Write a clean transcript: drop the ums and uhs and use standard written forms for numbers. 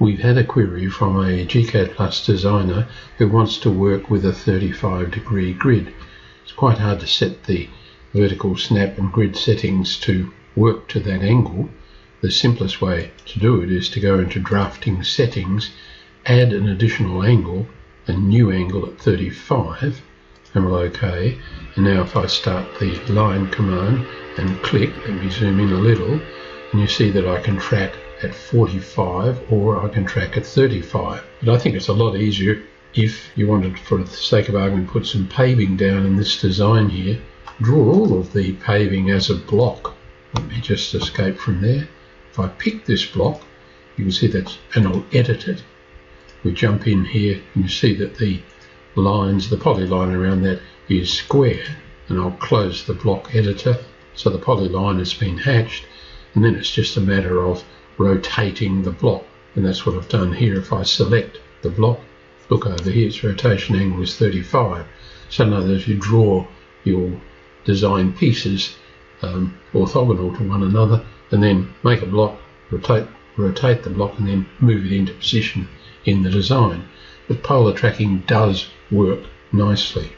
We've had a query from a GCAD Plus designer who wants to work with a 35-degree grid. It's quite hard to set the vertical snap and grid settings to work to that angle. The simplest way to do it is to go into drafting settings, add an additional angle, a new angle at 35, and we'll OK. And now if I start the line command and click, let me zoom in a little, and you see that I can track at 45 or I can track at 35. But I think it's a lot easier if you wanted, for the sake of argument, put some paving down in this design here. Draw all of the paving as a block. Let me just escape from there. If I pick this block, you can see that, and I'll edit it. We jump in here and you see that the lines, the polyline around that is square, and I'll close the block editor so the polyline has been hatched, and then it's just a matter of rotating the block, and that's what I've done here. If I select the block, look over here, its rotation angle is 35. So in other words, you draw your design pieces orthogonal to one another, and then make a block, rotate the block, and then move it into position in the design. But polar tracking does work nicely.